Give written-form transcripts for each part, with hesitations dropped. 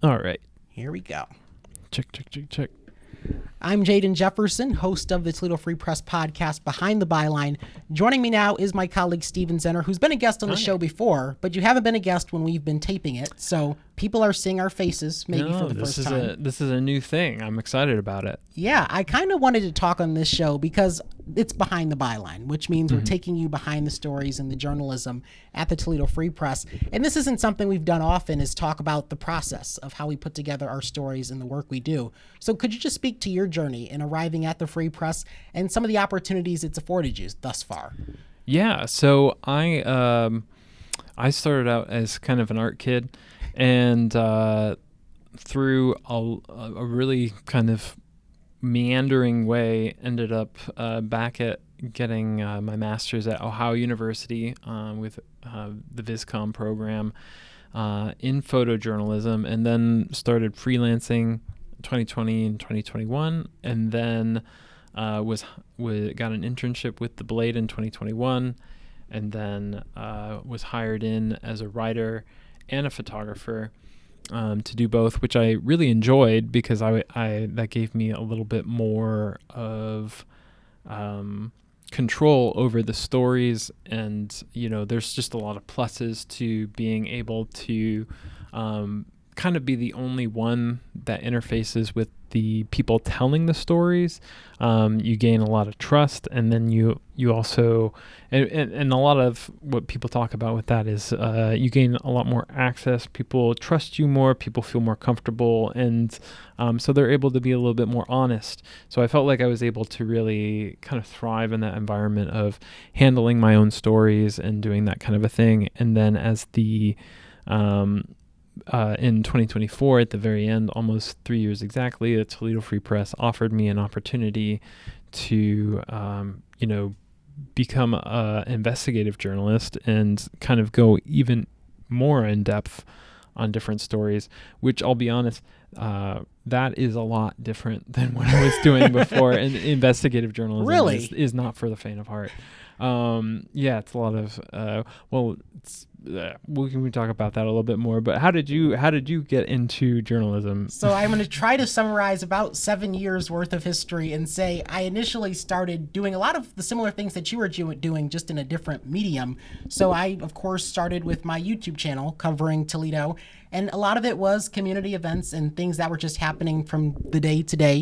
All right. Here we go. Check. I'm Jaden Jefferson, host of the Toledo Free Press podcast, Behind the Byline. Joining me now is my colleague Stephen Zenner, who's been a guest on the show before, but you haven't been a guest when we've been taping it, so people are seeing our faces maybe for the first time. This is a new thing. I'm excited about it. Yeah, I kind of wanted to talk on this show because it's Behind the Byline, which means we're taking you behind the stories and the journalism at the Toledo Free Press. And this isn't something we've done often, is talk about the process of how we put together our stories and the work we do. So could you just speak to your journey in arriving at the Free Press and some of the opportunities it's afforded you thus far? Yeah, so I started out as kind of an art kid, and through a really kind of meandering way, ended up back at getting my master's at Ohio University with the Viscom program in photojournalism, and then started freelancing 2020 and 2021, and then got an internship with the Blade in 2021, and then was hired in as a writer and a photographer to do both, which I really enjoyed because I that gave me a little bit more of control over the stories, and there's just a lot of pluses to being able to kind of be the only one that interfaces with the people telling the stories. You gain a lot of trust, and then you also, and a lot of what people talk about with that is you gain a lot more access. People trust you more, people feel more comfortable, and so they're able to be a little bit more honest. So I felt like I was able to really kind of thrive in that environment of handling my own stories and doing that kind of a thing. And then as the in 2024, at the very end, almost 3 years exactly, the Toledo Free Press offered me an opportunity to, become an investigative journalist and kind of go even more in depth on different stories, which I'll be honest, that is a lot different than what I was doing before. And investigative journalism Really? is not for the faint of heart. It's a lot of, we can talk about that a little bit more, but how did you get into journalism? So I'm going to try to summarize about 7 years worth of history and say I initially started doing a lot of the similar things that you were doing, just in a different medium. So I, of course, started with my YouTube channel covering Toledo, and a lot of it was community events and things that were just happening from the day to day,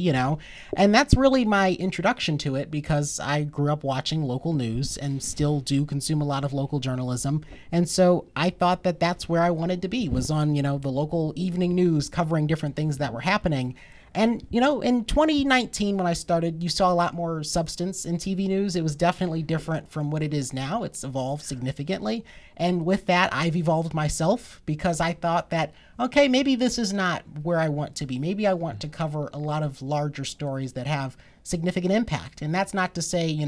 and that's really my introduction to it, because I grew up watching local news and still do consume a lot of local journalism. And so I thought that that's where I wanted to be, was on, the local evening news covering different things that were happening. And, in 2019, when I started, you saw a lot more substance in TV news. It was definitely different from what it is now. It's evolved significantly. And with that, I've evolved myself, because I thought that, okay, maybe this is not where I want to be. Maybe I want to cover a lot of larger stories that have significant impact. And that's not to say,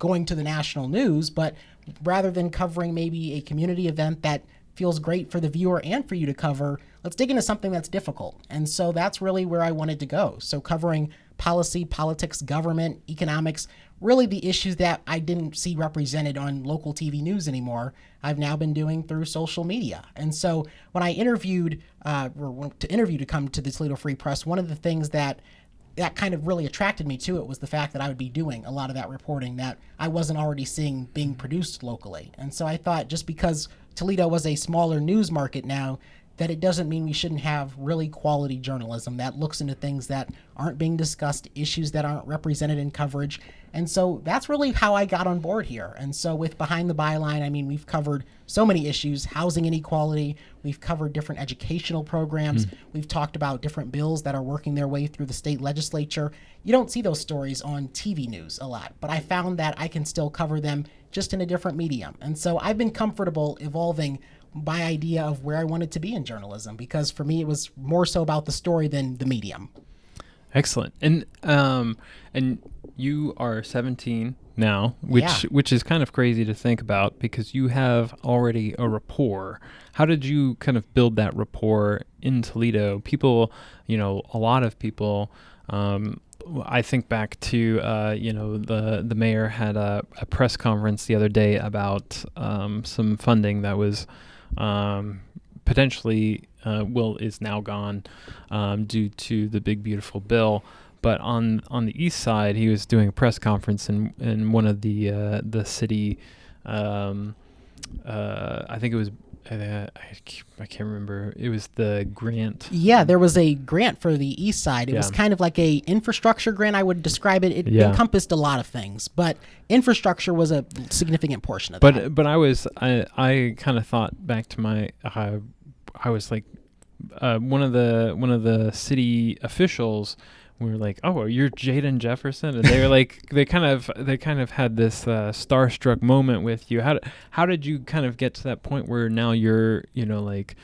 going to the national news, but rather than covering maybe a community event that feels great for the viewer and for you to cover, let's dig into something that's difficult. And so that's really where I wanted to go. So covering policy, politics, government, economics, really the issues that I didn't see represented on local TV news anymore, I've now been doing through social media. And so when I interviewed, to come to the Toledo Free Press, one of the things that kind of really attracted me to it was the fact that I would be doing a lot of that reporting that I wasn't already seeing being produced locally. And so I thought, just because Toledo was a smaller news market now, that it doesn't mean we shouldn't have really quality journalism that looks into things that aren't being discussed, issues that aren't represented in coverage. And so that's really how I got on board here. And so with Behind the Byline, we've covered so many issues: housing inequality, we've covered different educational programs, we've talked about different bills that are working their way through the state legislature. You don't see those stories on TV news a lot, but I found that I can still cover them just in a different medium. And so I've been comfortable evolving my idea of where I wanted to be in journalism, because for me it was more so about the story than the medium. Excellent. And you are 17 now, which is kind of crazy to think about, because you have already a rapport. How did you kind of build that rapport in Toledo? People, a lot of people, I think back to, the mayor had a press conference the other day about some funding that was potentially is now gone due to the big beautiful bill. But on the east side, he was doing a press conference in one of the city. I think it was. I can't remember. It was the grant. Yeah, there was a grant for the east side. It was Yeah. kind of like a infrastructure grant, I would describe it. It Yeah. encompassed a lot of things, but infrastructure was a significant portion of that. But I kind of thought back to my I was like one of the city officials. We were like, "Oh, you're Jaden Jefferson," and they were like, they kind of had this starstruck moment with you. How did you kind of get to that point where now you're, like,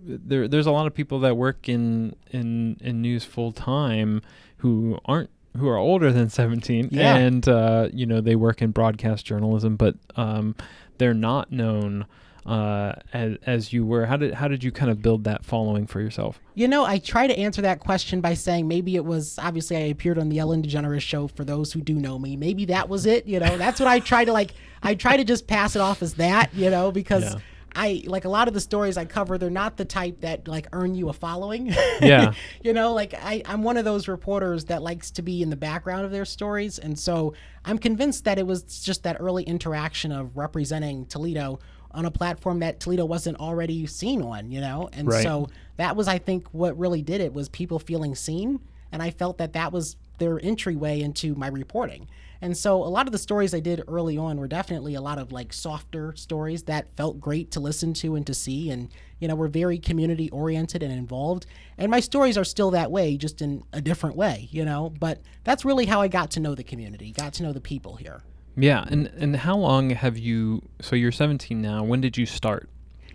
there's a lot of people that work in news full time who are older than 17, Yeah. and they work in broadcast journalism, but they're not known as you were. How did you kind of build that following for yourself? I try to answer that question by saying maybe it was, obviously I appeared on the Ellen DeGeneres show, for those who do know me. Maybe that was it, that's what I try to just pass it off as that, because Yeah. I, like, a lot of the stories I cover, they're not the type that like earn you a following. Yeah. I'm one of those reporters that likes to be in the background of their stories. And so I'm convinced that it was just that early interaction of representing Toledo on a platform that Toledo wasn't already seen on, And Right. so that was, I think, what really did it, was people feeling seen. And I felt that was their entryway into my reporting. And so a lot of the stories I did early on were definitely a lot of like softer stories that felt great to listen to and to see, and were very community oriented and involved. And my stories are still that way, just in a different way, But that's really how I got to know the community, got to know the people here. Yeah, and how long have you? So you're 17 now. When did you start?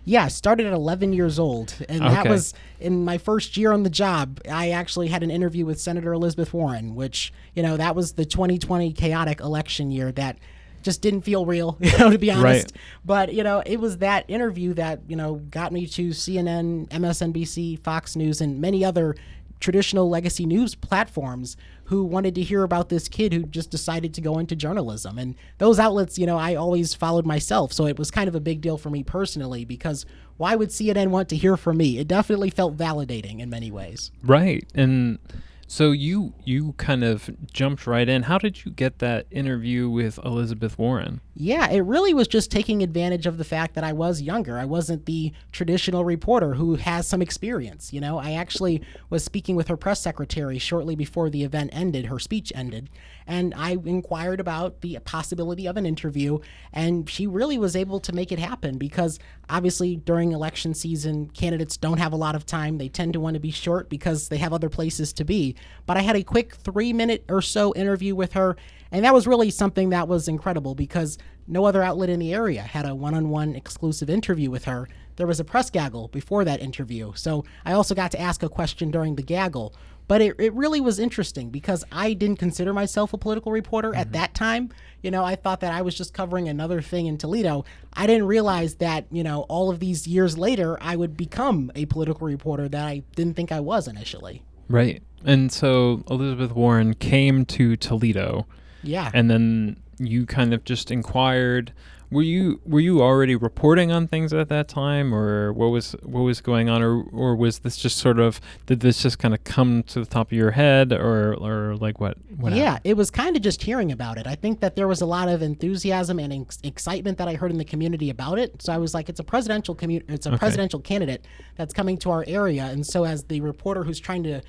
Yeah, I started at 11 years old, and that Okay. was in my first year on the job. I actually had an interview with Senator Elizabeth Warren, which, that was the 2020 chaotic election year that just didn't feel real, to be honest. Right. But, it was that interview that, got me to CNN, MSNBC, Fox News, and many other traditional legacy news platforms who wanted to hear about this kid who just decided to go into journalism. And those outlets, I always followed myself. So it was kind of a big deal for me personally, because why would CNN want to hear from me? It definitely felt validating in many ways. Right. And so you kind of jumped right in. How did you get that interview with Elizabeth Warren? Yeah, it really was just taking advantage of the fact that I was younger. I wasn't the traditional reporter who has some experience. I actually was speaking with her press secretary shortly before the event ended, her speech ended, and I inquired about the possibility of an interview, and she really was able to make it happen, because obviously during election season, candidates don't have a lot of time. They tend to want to be short because they have other places to be. But I had a quick 3-minute or so interview with her, and that was really something that was incredible, because no other outlet in the area had a one-on-one exclusive interview with her. There was a press gaggle before that interview, so I also got to ask a question during the gaggle. But it really was interesting, because I didn't consider myself a political reporter at that time. I thought that I was just covering another thing in Toledo. I didn't realize that, all of these years later, I would become a political reporter that I didn't think I was initially. Right. And so Elizabeth Warren came to Toledo. Yeah. And then you kind of just inquired. Were you already reporting on things at that time, or what was going on, or was this just sort of, did this just kind of come to the top of your head, or like what Yeah, happened? it was kind of just hearing about it. I think that there was a lot of enthusiasm and excitement that I heard in the community about it. So I was like, it's a presidential presidential candidate that's coming to our area. And so as the reporter who's trying to,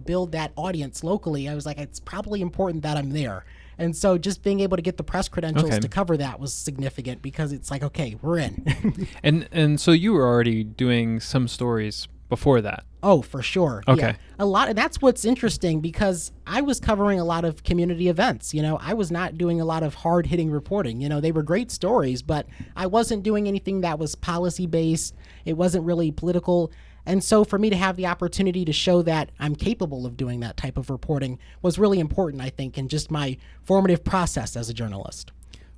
build that audience locally, I was like, it's probably important that I'm there. And so just being able to get the press credentials Okay. to cover that was significant, because it's like, okay, we're in. And so you were already doing some stories before that. Oh, for sure. Okay. Yeah. A lot, and that's what's interesting, because I was covering a lot of community events. I was not doing a lot of hard-hitting reporting. They were great stories, but I wasn't doing anything that was policy-based. It wasn't really political. And so for me to have the opportunity to show that I'm capable of doing that type of reporting was really important, I think, in just my formative process as a journalist.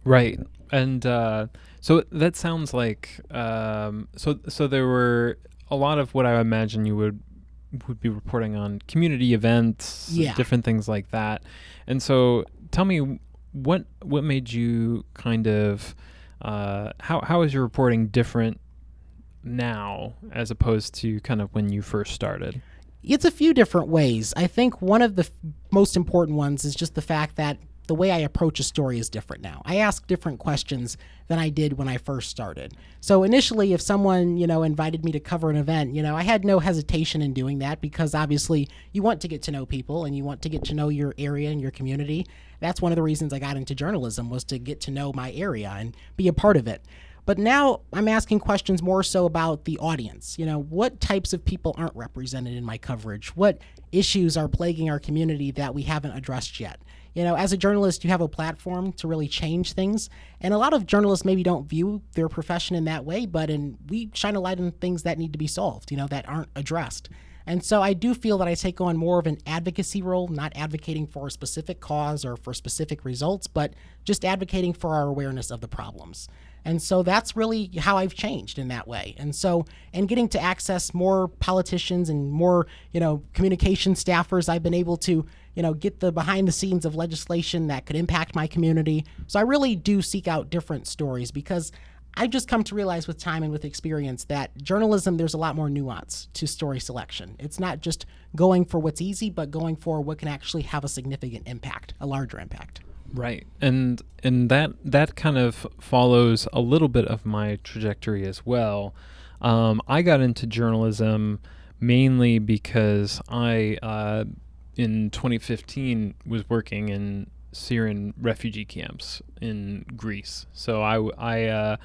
Right. And so that sounds like so there were a lot of what I imagine you would be reporting on community events, Yeah. different things like that. And so tell me what made you kind of how is your reporting different now as opposed to kind of when you first started? It's a few different ways. I think one of the most important ones is just the fact that the way I approach a story is different now. I ask different questions than I did when I first started. So initially, if someone, invited me to cover an event, I had no hesitation in doing that, because obviously you want to get to know people and you want to get to know your area and your community. That's one of the reasons I got into journalism, was to get to know my area and be a part of it. But now I'm asking questions more so about the audience. What types of people aren't represented in my coverage? What issues are plaguing our community that we haven't addressed yet? As a journalist, you have a platform to really change things. And a lot of journalists maybe don't view their profession in that way, but we shine a light on things that need to be solved, that aren't addressed. And so I do feel that I take on more of an advocacy role, not advocating for a specific cause or for specific results, but just advocating for our awareness of the problems. And so that's really how I've changed in that way. And so, and getting to access more politicians and more, communication staffers, I've been able to, get the behind the scenes of legislation that could impact my community. So I really do seek out different stories, because I've just come to realize with time and with experience that journalism, there's a lot more nuance to story selection. It's not just going for what's easy, but going for what can actually have a significant impact, a larger impact. Right. And that kind of follows a little bit of my trajectory as well. I got into journalism mainly because I, in 2015, was working in Syrian refugee camps in Greece. So I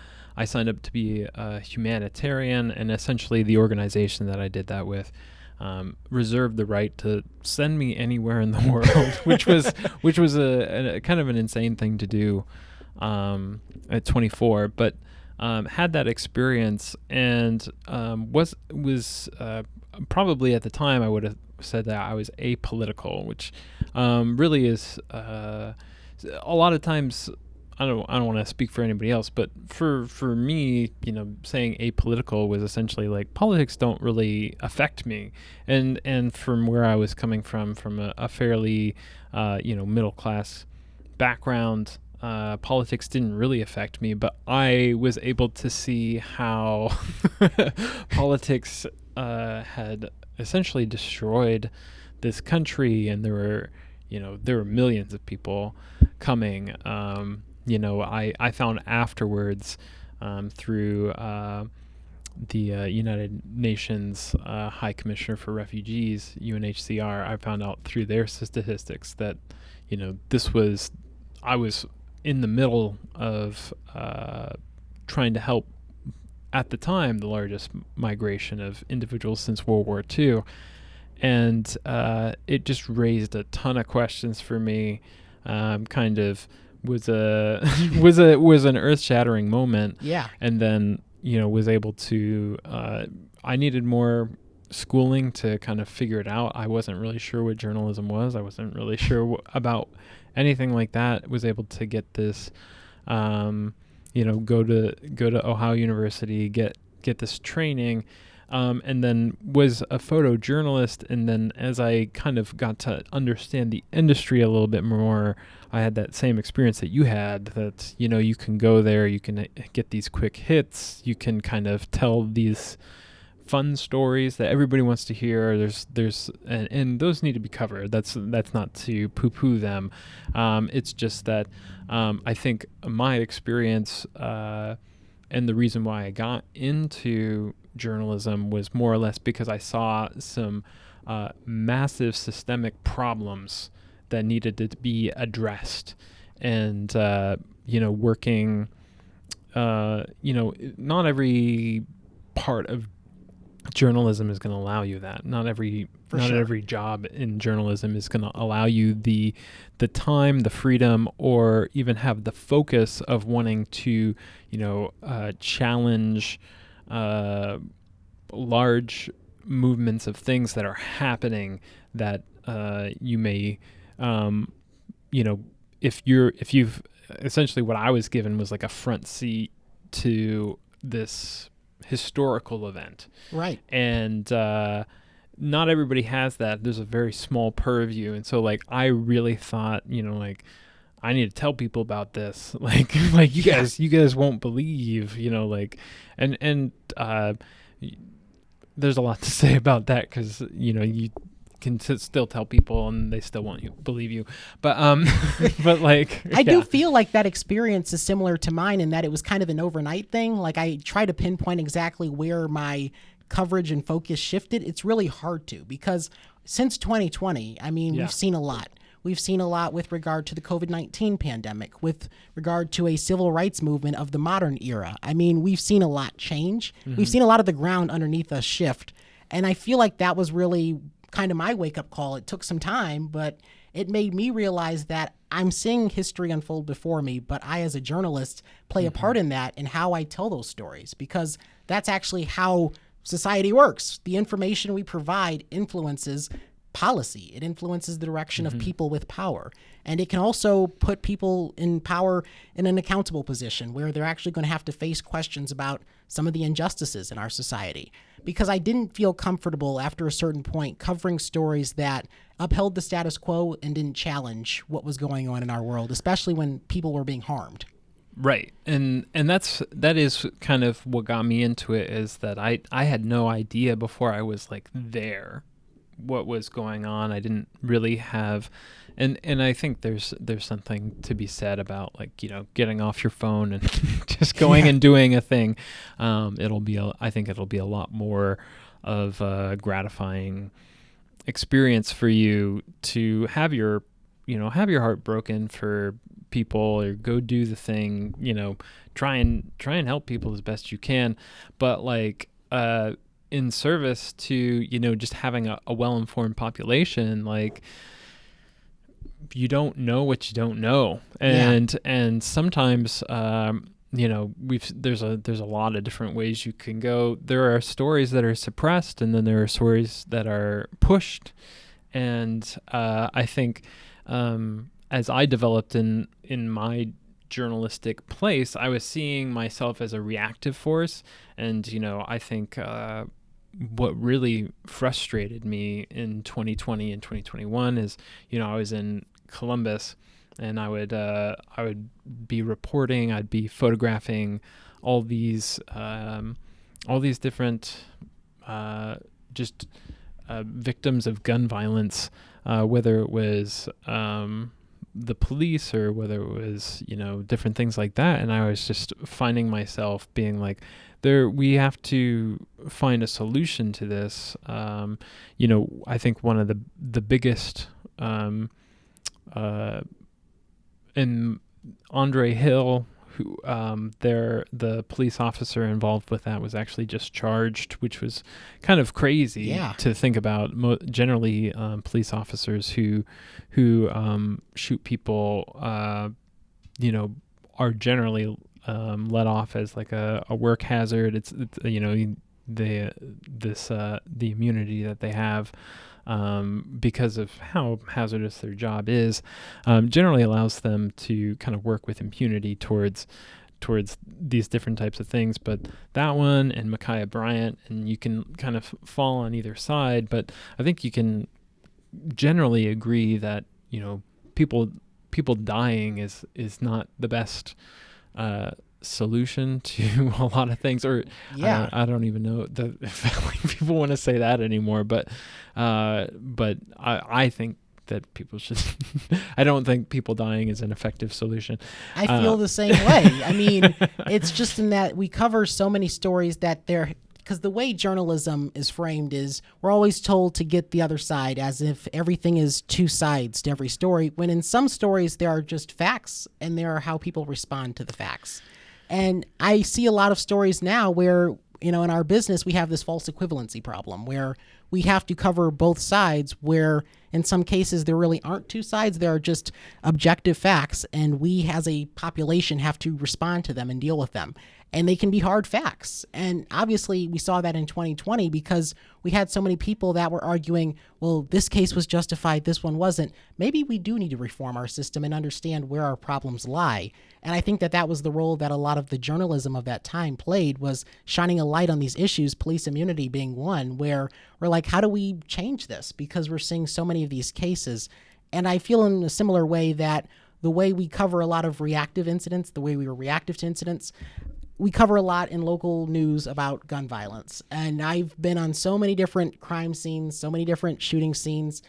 signed up to be a humanitarian, and essentially the organization that I did that with reserved the right to send me anywhere in the world, which was a kind of an insane thing to do at 24. But had that experience, and was probably at the time I would have said that I was apolitical, which really is a lot of times. I don't want to speak for anybody else, but for me, saying apolitical was essentially like, politics don't really affect me, and from where I was coming from a fairly middle class background, politics didn't really affect me, but I was able to see how politics had essentially destroyed this country, and there were millions of people coming. I found afterwards through the United Nations High Commissioner for Refugees, UNHCR, I found out through their statistics that, I was in the middle of trying to help, at the time, the largest migration of individuals since World War II. And it just raised a ton of questions for me, kind of was an earth-shattering moment. Yeah. And then was able to I needed more schooling to kind of figure it out. I wasn't really sure what journalism was. I wasn't really sure about anything like that. Was able to get this go to Ohio University, get this training, and then was a photojournalist. And then as I kind of got to understand the industry a little bit more, I had that same experience that you had, that, you can go there, you can get these quick hits, you can kind of tell these fun stories that everybody wants to hear. And those need to be covered. That's not to poo-poo them. It's just that I think my experience and the reason why I got into journalism was more or less because I saw some massive systemic problems that needed to be addressed, and working. Not every part of journalism is going to allow you that. Not every job in journalism is going to allow you the time, the freedom, or even have the focus of wanting to challenge large movements of things that are happening that you may if you've essentially, what I was given was like a front seat to this historical event. Right. And not everybody has that. There's a very small purview. And so I really thought, I need to tell people about this. Like you guys won't believe, and there's a lot to say about that because, you can still tell people and they still won't believe you. But, but like, I do feel like that experience is similar to mine in that it was kind of an overnight thing. Like I try to pinpoint exactly where my coverage and focus shifted. It's really hard to, because since 2020, I mean, we've seen a lot. We've seen a lot with regard to the COVID-19 pandemic, with regard to a civil rights movement of the modern era. I mean, we've seen a lot change. Mm-hmm. We've seen a lot of the ground underneath us shift. And I feel like that was really kind of my wake-up call. It took some time, but it made me realize that I'm seeing history unfold before me, but I, as a journalist, play a part in that and how I tell those stories, because that's actually how society works. The information we provide influences policy. It influences the direction of people with power. And it can also put people in power in an accountable position where they're actually going to have to face questions about some of the injustices in our society. Because I didn't feel comfortable after a certain point covering stories that upheld the status quo and didn't challenge what was going on in our world, especially when people were being harmed. Right. And that is kind of what got me into it, is that I had no idea before I was like there what was going on. I didn't really have, and I think there's something to be said about, like, getting off your phone and just going and doing a thing. I think it'll be a lot more of a gratifying experience for you to have your heart broken for people, or go do the thing, try and help people as best you can. But like, in service to, just having a well-informed population, like, you don't know what you don't know. And sometimes, there's a lot of different ways you can go. There are stories that are suppressed, and then there are stories that are pushed. And I think, as I developed in my journalistic place, I was seeing myself as a reactive force. And, I think what really frustrated me in 2020 and 2021 is, I was in Columbus, and I would be reporting, I'd be photographing all these different victims of gun violence, whether it was the police or whether it was, different things like that. And I was just finding myself being like, we have to find a solution to this. I think one of the biggest, in Andre Hill, who the police officer involved with that was actually just charged, which was kind of crazy to think about. Generally, police officers who shoot people, are generally let off as like a work hazard. It's the immunity that they have, because of how hazardous their job is, generally allows them to kind of work with impunity towards these different types of things. But that one and Micaiah Bryant, and you can kind of fall on either side, but I think you can generally agree that, people dying is not the best solution to a lot of things. Or I don't even know if people want to say that anymore, but I think that people should I don't think people dying is an effective solution. I feel the same way. I mean, it's just in that we cover so many stories that because the way journalism is framed is we're always told to get the other side, as if everything is two sides to every story, when in some stories there are just facts and there are how people respond to the facts. And I see a lot of stories now where, in our business, we have this false equivalency problem where we have to cover both sides, where in some cases there really aren't two sides. There are just objective facts, and we as a population have to respond to them and deal with them. And they can be hard facts. And obviously we saw that in 2020 because we had so many people that were arguing, well, this case was justified, this one wasn't. Maybe we do need to reform our system and understand where our problems lie. And I think that was the role that a lot of the journalism of that time played, was shining a light on these issues, police immunity being one, where we're like, how do we change this? Because we're seeing so many of these cases. And I feel in a similar way that the way we cover a lot of reactive incidents, the way we were reactive to incidents, we cover a lot in local news about gun violence. And I've been on so many different crime scenes, so many different shooting scenes.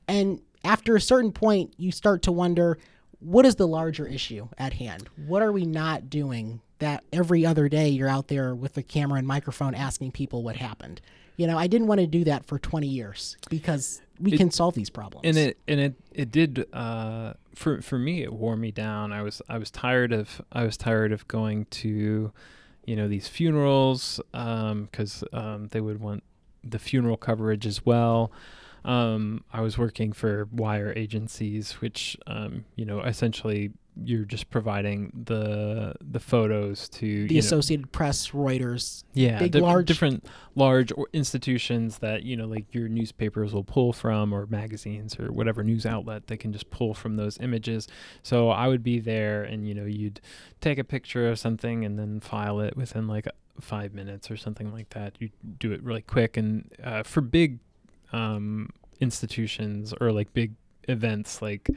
And after a certain point, you start to wonder, what is the larger issue at hand? What are we not doing that every other day you're out there with a camera and microphone asking people what happened? I didn't want to do that for 20 years because we can solve these problems. And it did for me, it wore me down. I was tired of going to these funerals because they would want the funeral coverage as well. I was working for wire agencies, which essentially you're just providing the photos to the Associated Press, Reuters, different large institutions that like your newspapers will pull from, or magazines or whatever news outlet, they can just pull from those images. So I would be there, and you'd take a picture of something and then file it within like 5 minutes or something like that. You do it really quick, and for big institutions or like big events, like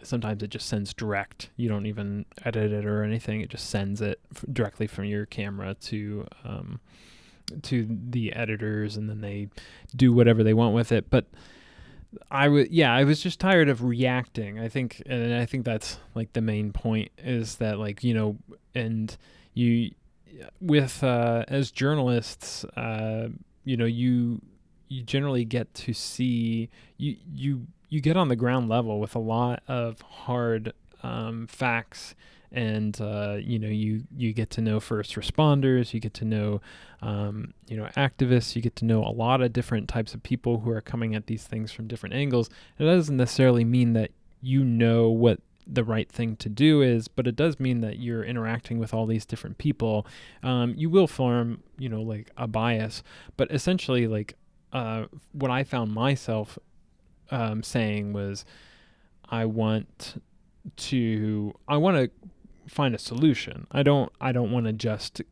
sometimes it just sends direct. You don't even edit it or anything. It just sends it directly from your camera to the editors, and then they do whatever they want with it. But I was just tired of reacting. I think that's like the main point, is that like, and you with as journalists, you generally get to see, you get on the ground level with a lot of hard facts, and you get to know first responders, you get to know activists, you get to know a lot of different types of people who are coming at these things from different angles. It doesn't necessarily mean that what the right thing to do is, but it does mean that you're interacting with all these different people. You will form like a bias, but essentially like what I found myself saying was, I want to find a solution. I don't want to just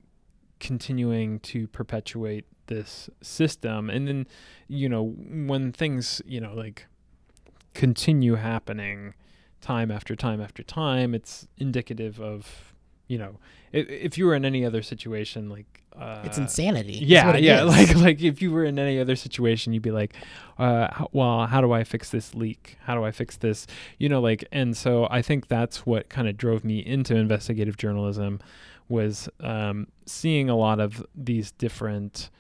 continuing to perpetuate this system. And then, when things, like continue happening time after time after time, it's indicative of, if you were in any other situation, like, it's insanity. Yeah. Like if you were in any other situation, you'd be like, how do I fix this leak? How do I fix this? And so I think that's what kind of drove me into investigative journalism, was seeing a lot of these different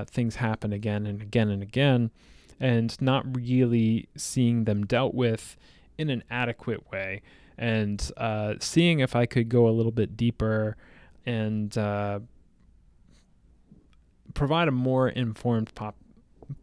things happen again and again and again, and not really seeing them dealt with in an adequate way, and seeing if I could go a little bit deeper and provide a more informed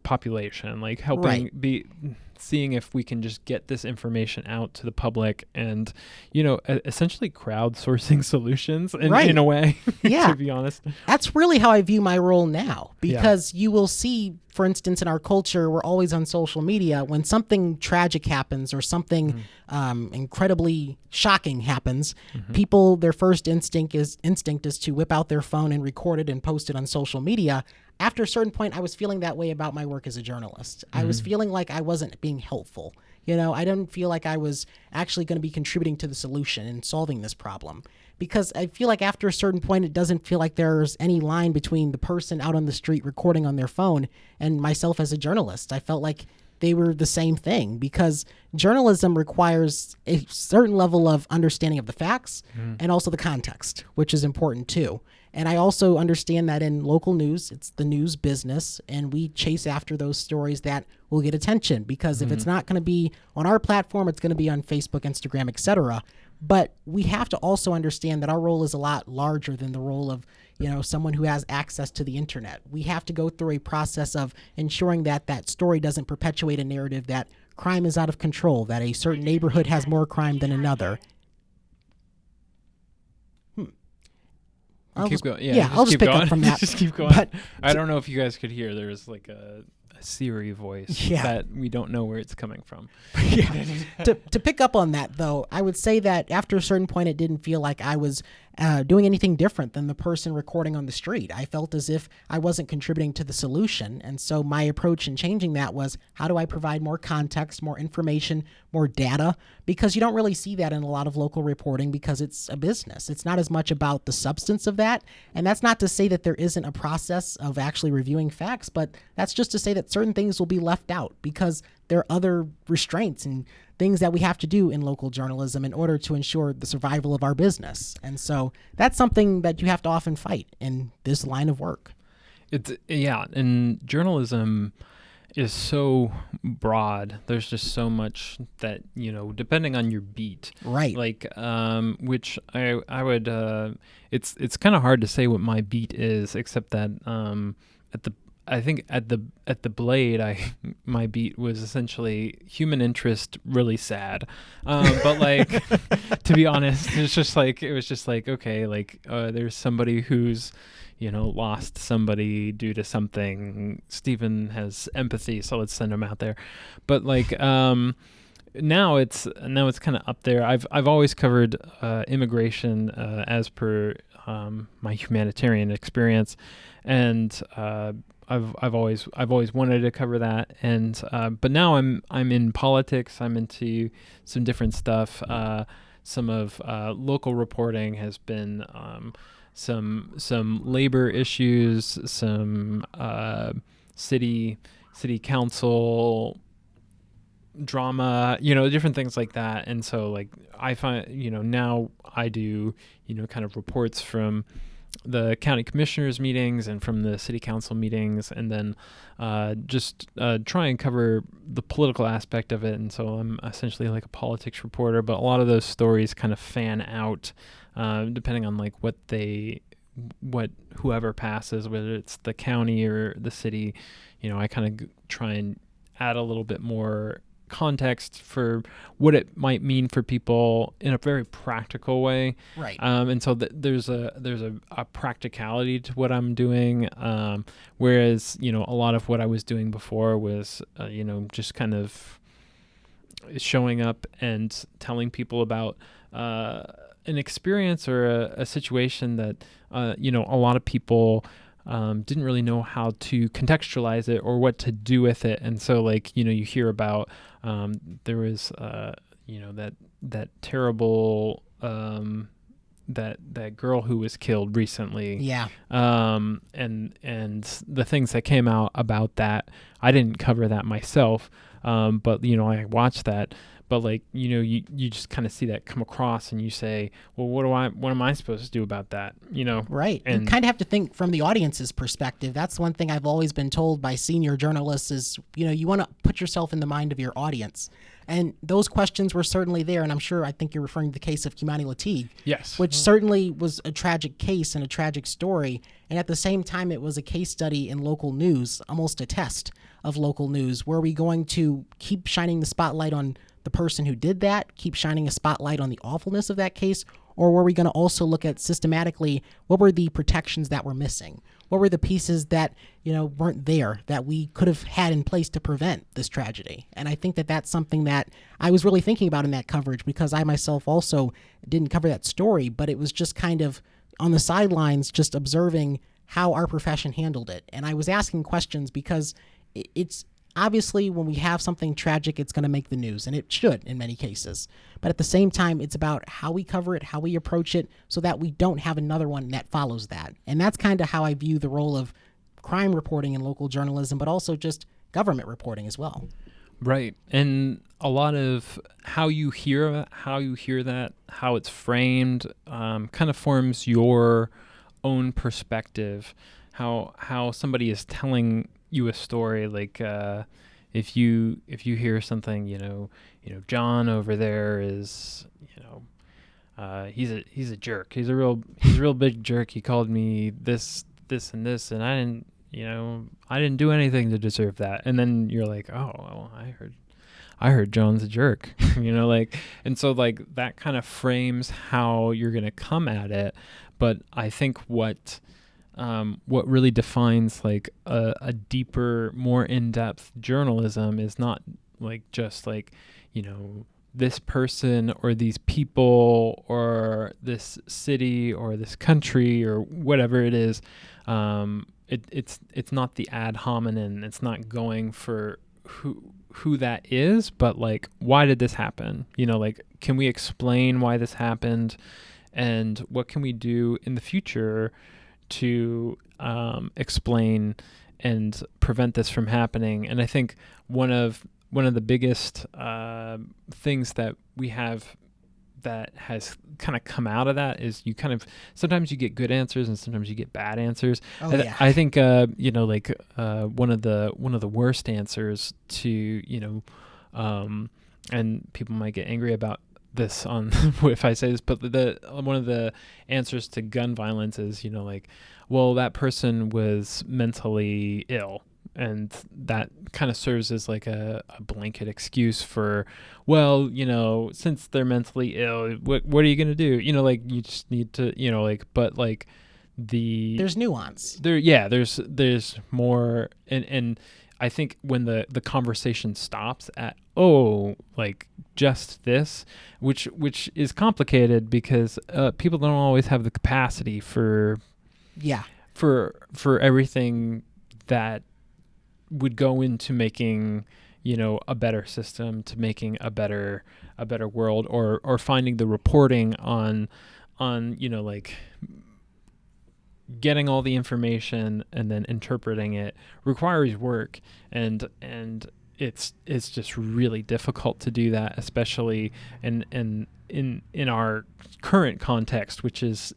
population, like helping seeing if we can just get this information out to the public, and essentially crowdsourcing solutions in a way. Yeah. To be honest, that's really how I view my role now, because you will see, for instance, in our culture, we're always on social media. When something tragic happens or something incredibly shocking happens, people, their first instinct is to whip out their phone and record it and post it on social media. After a certain point, I was feeling that way about my work as a journalist. I was feeling like I wasn't being helpful. I didn't feel like I was actually going to be contributing to the solution and solving this problem, because I feel like after a certain point, it doesn't feel like there's any line between the person out on the street recording on their phone and myself as a journalist. I felt like they were the same thing, because journalism requires a certain level of understanding of the facts and also the context, which is important too. And I also understand that in local news, it's the news business, and we chase after those stories that will get attention, because if it's not going to be on our platform, it's going to be on Facebook, Instagram, etc. But we have to also understand that our role is a lot larger than the role of, someone who has access to the internet. We have to go through a process of ensuring that that story doesn't perpetuate a narrative that crime is out of control, that a certain neighborhood has more crime than another. Keep going. Yeah, I'll just pick up from that. Just keep going. But I don't know if you guys could hear. There was like a Siri voice Yeah. that we don't know where it's coming from. to pick up on that, though, I would say that after a certain point, it didn't feel like I was doing anything different than the person recording on the street. I felt as if I wasn't contributing to the solution. And so my approach in changing that was, how do I provide more context, more information, more data? Because you don't really see that in a lot of local reporting because it's a business. It's not as much about the substance of that. And that's not to say that there isn't a process of actually reviewing facts, but that's just to say that certain things will be left out because there are other restraints and things that we have to do in local journalism in order to ensure the survival of our business. And so that's something that you have to often fight in this line of work. And journalism is so broad. There's just so much that, depending on your beat. Right. Like, which I would, it's kind of hard to say what my beat is, except that at the Blade, my beat was essentially human interest, really sad. But like, to be honest, it was just like, okay, like, there's somebody who's, lost somebody due to something. Stephen has empathy, so let's send him out there. But like, now it's kind of up there. I've always covered immigration as per my humanitarian experience, and I've always wanted to cover that, and but now I'm in politics. I'm into some different stuff. Some of local reporting has been some labor issues, some city council drama, different things like that. And so like I find, now I do, kind of reports from the county commissioners meetings and from the city council meetings, and then just try and cover the political aspect of it. And so I'm essentially like a politics reporter, but a lot of those stories kind of fan out depending on like whoever passes, whether it's the county or the city. I kind of try and add a little bit more context for what it might mean for people in a very practical way. Right. And so there's a practicality to what I'm doing. Whereas, a lot of what I was doing before was, just kind of showing up and telling people about an experience or a situation that, a lot of people didn't really know how to contextualize it or what to do with it. And so like, you hear about, there was, that terrible, that girl who was killed recently. Yeah. And the things that came out about that, I didn't cover that myself. But I watched that. But like, you just kind of see that come across and you say, well, what am I supposed to do about that? Right. And you kind of have to think from the audience's perspective. That's one thing I've always been told by senior journalists is, you want to put yourself in the mind of your audience. And those questions were certainly there. And I think you're referring to the case of Kimani Lateef. Yes. Which certainly was a tragic case and a tragic story. And at the same time, it was a case study in local news, almost a test of local news. Were we going to keep shining the spotlight on the person who did that, keep shining a spotlight on the awfulness of that case, or were we going to also look at systematically what were the protections that were missing? What were the pieces that, weren't there that we could have had in place to prevent this tragedy? And I think that that's something that I was really thinking about in that coverage because I myself also didn't cover that story, but it was just kind of on the sidelines, just observing how our profession handled it. And I was asking questions because it's obviously when we have something tragic, it's going to make the news, and it should in many cases. But at the same time, it's about how we cover it, how we approach it, so that we don't have another one that follows that. And that's kind of how I view the role of crime reporting in local journalism, but also just government reporting as well. Right. And a lot of how you hear that, how it's framed, kind of forms your own perspective, how somebody is telling you a story. Like if you hear something, John over there is, he's a jerk. He's a real big jerk. He called me this and this, and I didn't do anything to deserve that. And then you're like, oh, well, I heard John's a jerk, and so like that kind of frames how you're going to come at it. But I think what what really defines like a deeper, more in-depth journalism is not like just like, this person or these people or this city or this country or whatever it is. It's not the ad hominem. It's not going for who that is, but like, why did this happen? Like, can we explain why this happened, and what can we do in the future to explain and prevent this from happening? And I think one of the biggest things that we have that has kind of come out of that is sometimes you get good answers and sometimes you get bad answers. I think one of the worst answers to and people might get angry about this on if I say this, but one of the answers to gun violence is well, that person was mentally ill. And that kind of serves as like a blanket excuse for, well, since they're mentally ill, what are you going to do? Like, you just need to, but like there's nuance. There's more. And I think when the conversation stops at, like just this, which is complicated because people don't always have the capacity for everything that would go into making a better system, to making a better world, or finding the reporting on like getting all the information and then interpreting it requires work, and it's just really difficult to do that, especially in our current context, which is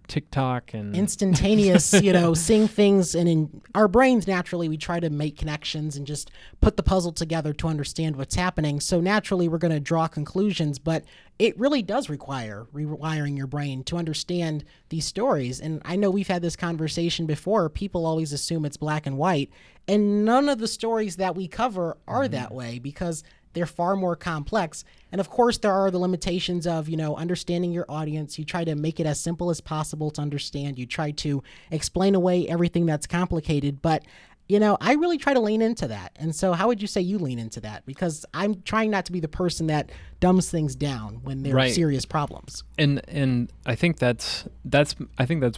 TikTok and instantaneous, seeing things, and in our brains, naturally, we try to make connections and just put the puzzle together to understand what's happening. So naturally, we're going to draw conclusions, but it really does require rewiring your brain to understand these stories. And I know we've had this conversation before. People always assume it's black and white, and none of the stories that we cover are that way, because they're far more complex. And of course, there are the limitations of, understanding your audience. You try to make it as simple as possible to understand. You try to explain away everything that's complicated. But, I really try to lean into that. And so how would you say you lean into that? Because I'm trying not to be the person that dumbs things down when there are serious problems. And I think that's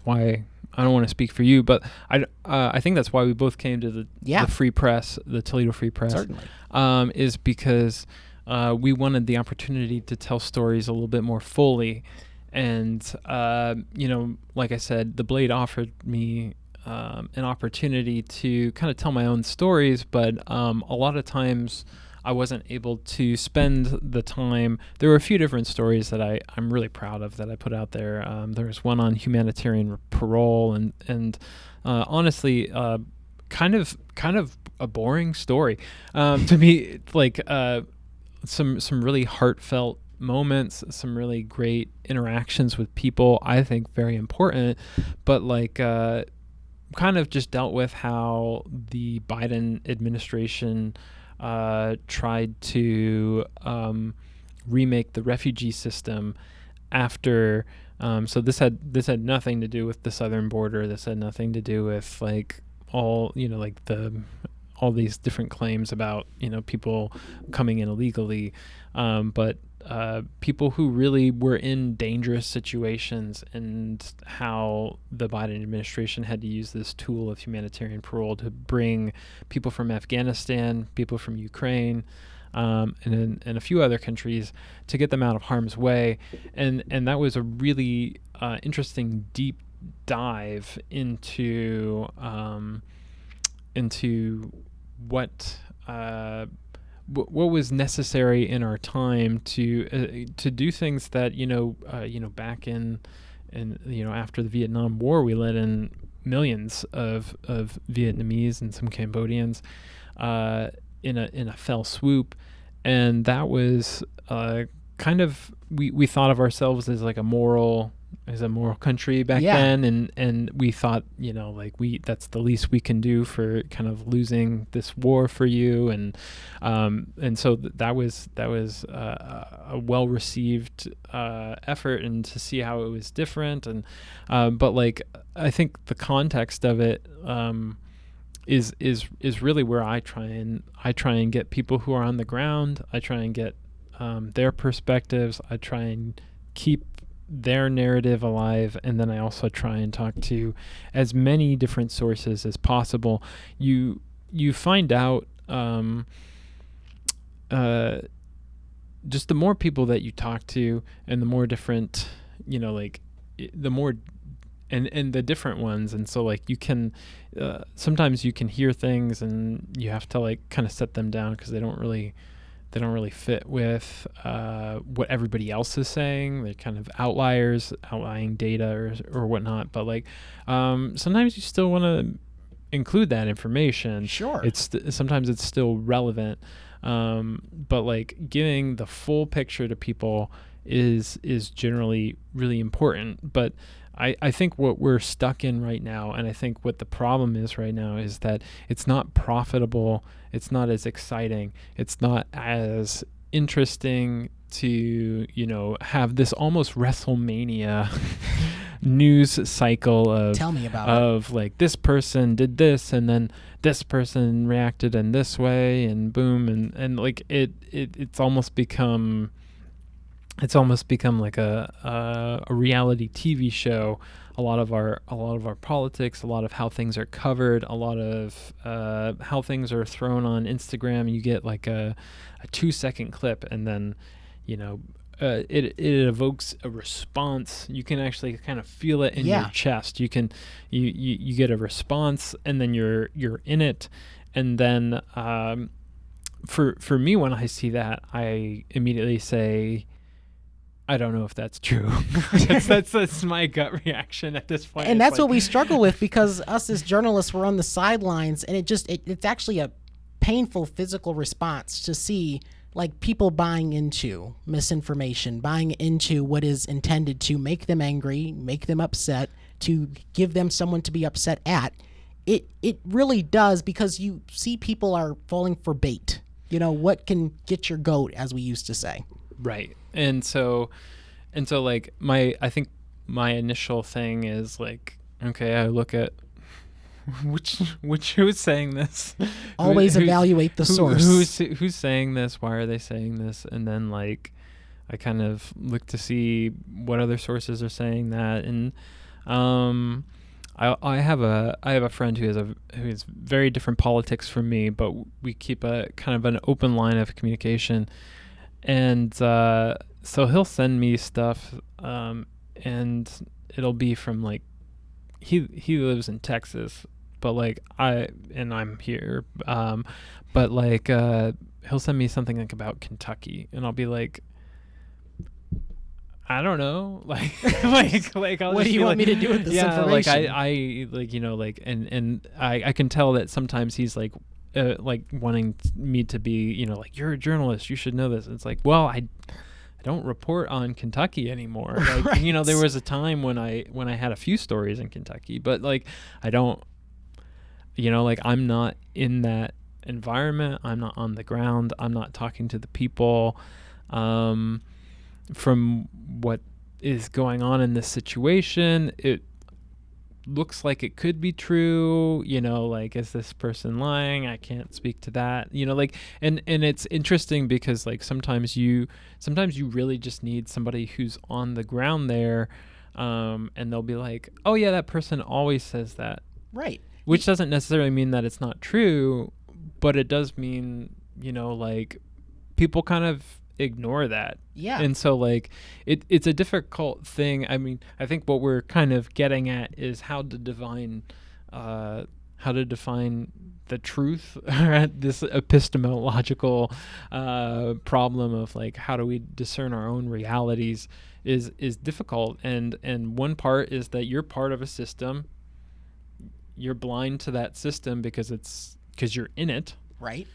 why, I don't want to speak for you, but I think that's why we both came to the Free Press, the Toledo Free Press. Certainly. Is because we wanted the opportunity to tell stories a little bit more fully. And, like I said, the Blade offered me an opportunity to kind of tell my own stories, but a lot of times I wasn't able to spend the time. There were a few different stories that I'm really proud of that I put out there. There was one on humanitarian parole, and honestly, kind of a boring story to me. Like some really heartfelt moments, some really great interactions with people. I think very important, but like kind of just dealt with how the Biden administration tried to remake the refugee system after. So this had nothing to do with the southern border. This had nothing to do with like all these different claims about people coming in illegally, but people who really were in dangerous situations, and how the Biden administration had to use this tool of humanitarian parole to bring people from Afghanistan, people from Ukraine, and a few other countries, to get them out of harm's way. And that was a really interesting deep dive into what was necessary in our time to do things that back in after the Vietnam War, we let in millions of Vietnamese and some Cambodians in a fell swoop, and that was kind of we thought of ourselves as like a moral moral country back then, and we thought, like that's the least we can do for kind of losing this war for you, and so that was a well received effort, and to see how it was different, and but like I think the context of it is really where I try and get people who are on the ground. I try and get their perspectives. I try and keep their narrative alive, and then I also try and talk to as many different sources as possible. You find out just the more people that you talk to, and the more different, the more and the different ones, and so like you can sometimes you can hear things and you have to like kind of set them down because they don't really fit with what everybody else is saying. They're kind of outliers, outlying data or whatnot. But like sometimes you still want to include that information. Sure. Sometimes it's still relevant. But like giving the full picture to people is generally really important. But I think what we're stuck in right now, and I think what the problem is right now, is that it's not profitable. It's not as exciting. It's not as interesting to, have this almost WrestleMania news cycle of, tell me about of like this person did this and then this person reacted in this way and boom, and like it's almost become like a reality TV show. A lot of our politics, a lot of how things are covered, a lot of how things are thrown on Instagram. You get like a 2-second clip, and then it evokes a response. You can actually kind of feel it in your chest. You get a response, and then you're in it, and then for me, when I see that, I immediately say, I don't know if that's true. that's my gut reaction at this point. And that's what we struggle with, because us as journalists, we're on the sidelines, and it's actually a painful physical response to see like people buying into misinformation, buying into what is intended to make them angry, make them upset, to give them someone to be upset at. It really does, because you see people are falling for bait. What can get your goat, as we used to say. Right. And so like I think my initial thing is like, okay, I look at who's saying this. Always evaluate the source. Who's saying this? Why are they saying this? And then like I kind of look to see what other sources are saying that. And I have a friend who has very different politics from me, but we keep a kind of an open line of communication. And so he'll send me stuff, and it'll be from like he lives in Texas, but like I'm here, but like he'll send me something like about Kentucky, and I'll be like, I don't know, like I'll what do you want me to do with this information? And I can tell that sometimes he's like wanting me to be, like, you're a journalist, you should know this. And it's like, well, I don't report on Kentucky anymore. Like, right. There was a time when I had a few stories in Kentucky, but like I don't, like I'm not in that environment. I'm not on the ground. I'm not talking to the people. From what is going on in this situation, it looks like it could be true, like, is this person lying? I can't speak to that, like, and it's interesting because like sometimes you really just need somebody who's on the ground there, and they'll be like, oh yeah, that person always says that, right? Which doesn't necessarily mean that it's not true, but it does mean, like, people kind of ignore that. Yeah. And so like it's a difficult thing. I mean, I think what we're kind of getting at is how to define the truth, this epistemological problem of like, how do we discern our own realities is difficult. And one part is that you're part of a system. You're blind to that system because you're in it. Right.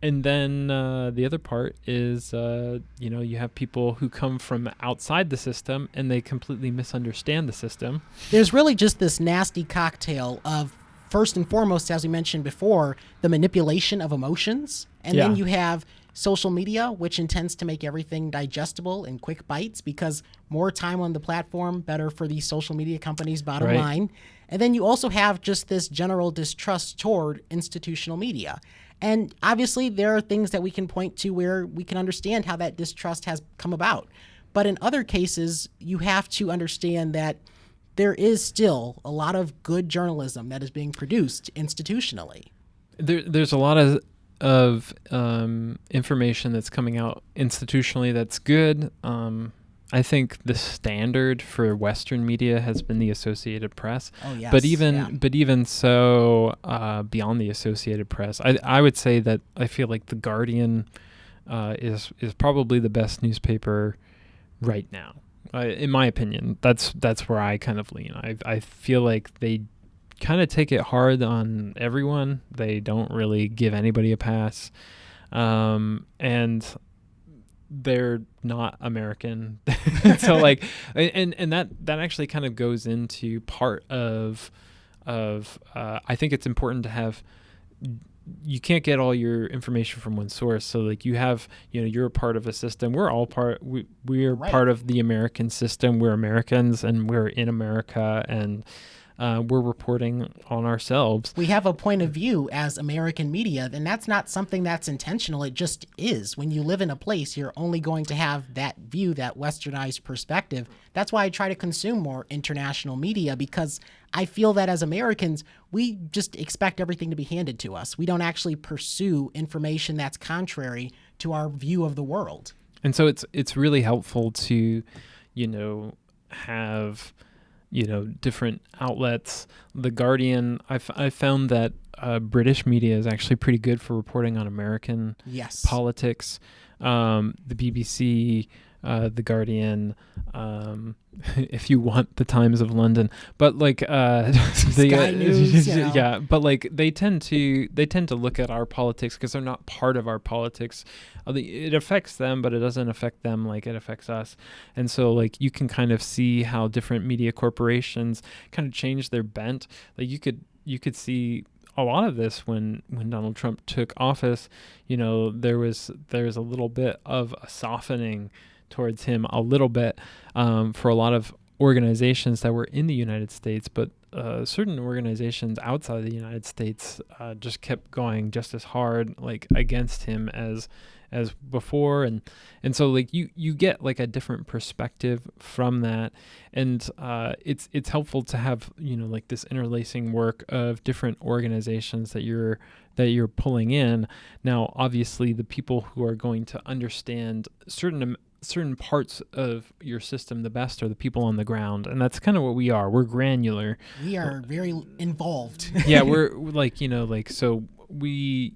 And then the other part is, you have people who come from outside the system and they completely misunderstand the system. There's really just this nasty cocktail of, first and foremost, as we mentioned before, the manipulation of emotions. And then you have social media, which intends to make everything digestible in quick bites, because more time on the platform, better for these social media companies' bottom line. And then you also have just this general distrust toward institutional media. And obviously, there are things that we can point to where we can understand how that distrust has come about. But in other cases, you have to understand that there is still a lot of good journalism that is being produced institutionally. There's a lot of information that's coming out institutionally that's good. I think the standard for Western media has been the Associated Press. Oh, yes. But even so, beyond the Associated Press, I would say that I feel like The Guardian is probably the best newspaper right now. In my opinion, that's where I kind of lean. I feel like they kind of take it hard on everyone. They don't really give anybody a pass. And they're not American. So like, and that actually kind of goes into part of I think it's important to have, you can't get all your information from one source. So like you have, you're a part of a system. We're all we're part of the American system. We're Americans and we're in America, and we're reporting on ourselves. We have a point of view as American media, and that's not something that's intentional. It just is. When you live in a place, you're only going to have that view, that westernized perspective. That's why I try to consume more international media, because I feel that as Americans, we just expect everything to be handed to us. We don't actually pursue information that's contrary to our view of the world. And so it's really helpful to, have different outlets. The Guardian, I found that British media is actually pretty good for reporting on American politics. The BBC, The Guardian, if you want, the Times of London, but like Sky News, but like they tend to look at our politics because they're not part of our politics. It affects them, but it doesn't affect them like it affects us. And so like you can kind of see how different media corporations kind of change their bent. Like you could see a lot of this when Donald Trump took office. There was a little bit of a softening towards him, a little bit, for a lot of organizations that were in the United States, but certain organizations outside the United States just kept going just as hard like against him as before, and so like you get like a different perspective from that, and it's helpful to have like this interlacing work of different organizations that you're pulling in. Now obviously the people who are going to understand certain parts of your system the best are the people on the ground, and that's kind of what we are. We're granular. We are very involved. Yeah, we're like so we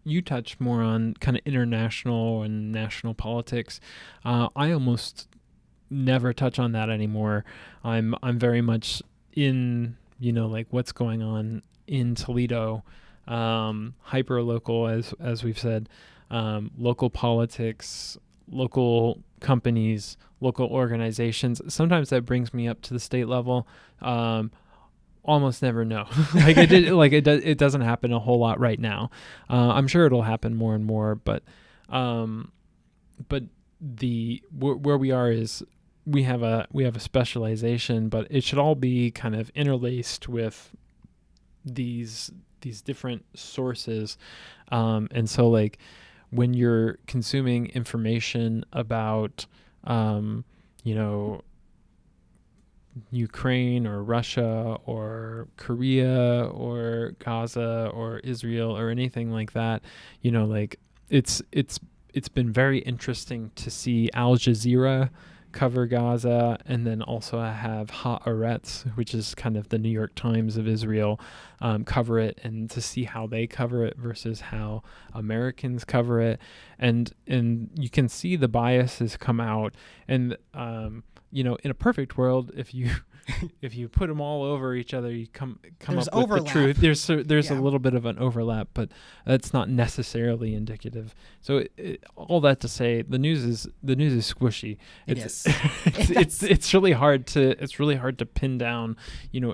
you touch more on kind of international and national politics. I almost never touch on that anymore. I'm very much in like what's going on in Toledo, hyper local, as we've said, local politics, local companies, local organizations. Sometimes that brings me up to the state level. Almost never know. It doesn't happen a whole lot right now. I'm sure it'll happen more and more, but where we are is we have a specialization, but it should all be kind of interlaced with these different sources. And so like when you're consuming information about Ukraine or Russia or Korea or Gaza or Israel or anything like that, like it's been very interesting to see Al Jazeera cover Gaza, and then also have Haaretz, which is kind of the New York Times of Israel, cover it, and to see how they cover it versus how Americans cover it, and you can see the biases come out, and in a perfect world, if you if you put them all over each other, you come There's up with overlap. the truth. There's a Yeah. little bit of an overlap, but that's not necessarily indicative. So all that to say, the news is squishy. It's It's really hard to pin down,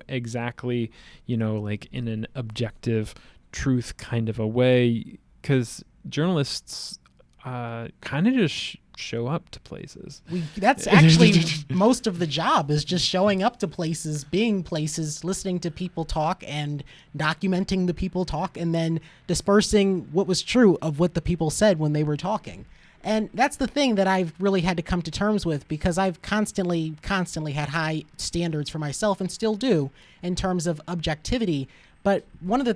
exactly, like in an objective truth kind of a way, because journalists kind of just show up to places. That's actually most of the job, is just showing up to places, being places, listening to people talk and documenting the people talk, and then dispersing what was true of what the people said when they were talking. And that's the thing that I've really had to come to terms with, because I've constantly had high standards for myself, and still do, in terms of objectivity. But one of the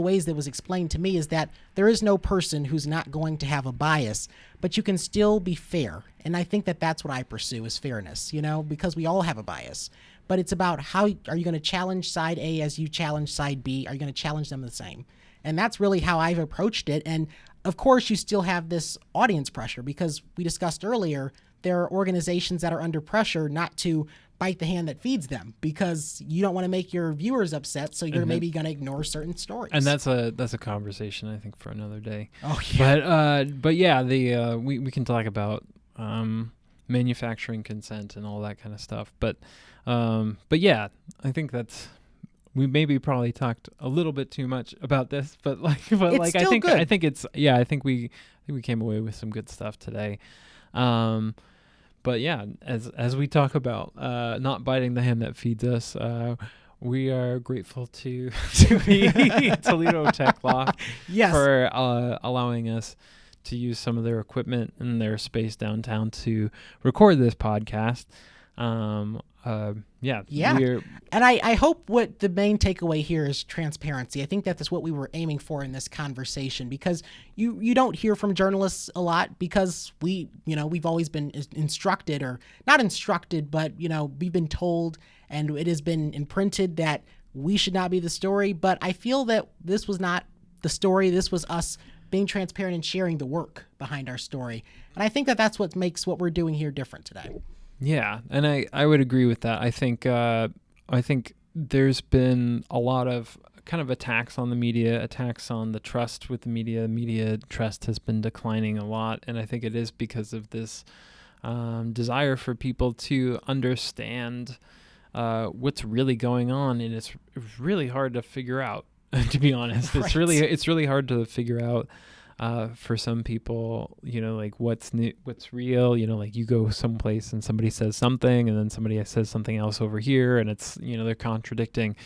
ways that was explained to me is that there is no person who's not going to have a bias, but you can still be fair. And I think that that's what I pursue, is fairness, because we all have a bias. But it's about, how are you going to challenge side A as you challenge side B? Are you going to challenge them the same? And that's really how I've approached it. And of course, you still have this audience pressure, because we discussed earlier, there are organizations that are under pressure not to bite the hand that feeds them, because you don't want to make your viewers upset, so you're maybe going to ignore certain stories. And that's a conversation, I think, for another day. Oh yeah. But yeah, we can talk about manufacturing consent and all that kind of stuff. But yeah, I think we maybe probably talked a little bit too much about this, but I think good. I think we came away with some good stuff today. But yeah, as we talk about not biting the hand that feeds us, we are grateful to the Toledo Tech Law Yes. for allowing us to use some of their equipment and their space downtown to record this podcast. Yeah. And I hope what the main takeaway here is transparency. I think that's what we were aiming for in this conversation, because you don't hear from journalists a lot, because we've always been instructed, or not instructed, but we've been told, and it has been imprinted that we should not be the story. But I feel that this was not the story. This was us being transparent and sharing the work behind our story. And I think that that's what makes what we're doing here different today. Yeah, and I would agree with that. I think there's been a lot of kind of attacks on the media, attacks on the trust with the media. Media trust has been declining a lot, and I think it is because of this desire for people to understand what's really going on, and it's really hard to figure out. To be honest, Right. It's really hard to figure out. For some people, like what's new, what's real, like you go someplace and somebody says something and then somebody says something else over here, and it's, they're contradicting.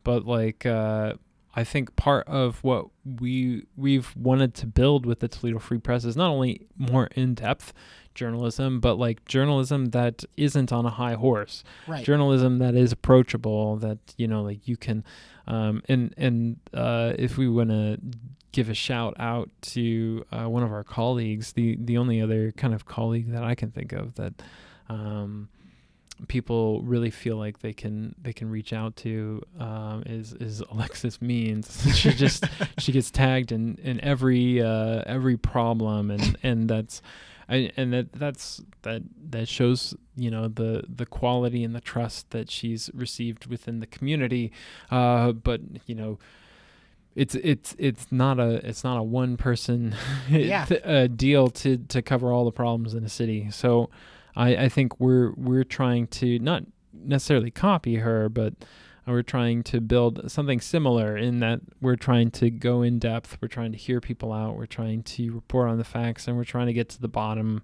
But I think part of what we've wanted to build with the Toledo Free Press is not only more in-depth journalism, but journalism that isn't on a high horse. Right. Journalism that is approachable, that, you can, if we want to give a shout out to one of our colleagues, the only other kind of colleague that I can think of that people really feel like they can reach out to is Alexis Means. She gets tagged in every problem, and that shows the quality and the trust that she's received within the community. But it's not a one person deal to cover all the problems in a city. So I think we're trying to not necessarily copy her, but we're trying to build something similar, in that we're trying to go in depth, we're trying to hear people out, we're trying to report on the facts, and we're trying to get to the bottom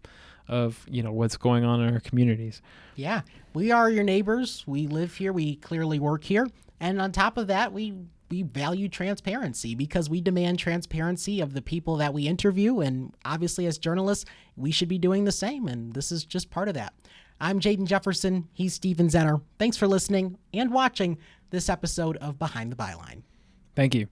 of what's going on in our communities. Yeah, we are your neighbors. We live here. We clearly work here, and on top of that, we value transparency, because we demand transparency of the people that we interview, and obviously as journalists, we should be doing the same, and this is just part of that. I'm Jaden Jefferson. He's Stephen Zenner. Thanks for listening and watching this episode of Behind the Byline. Thank you.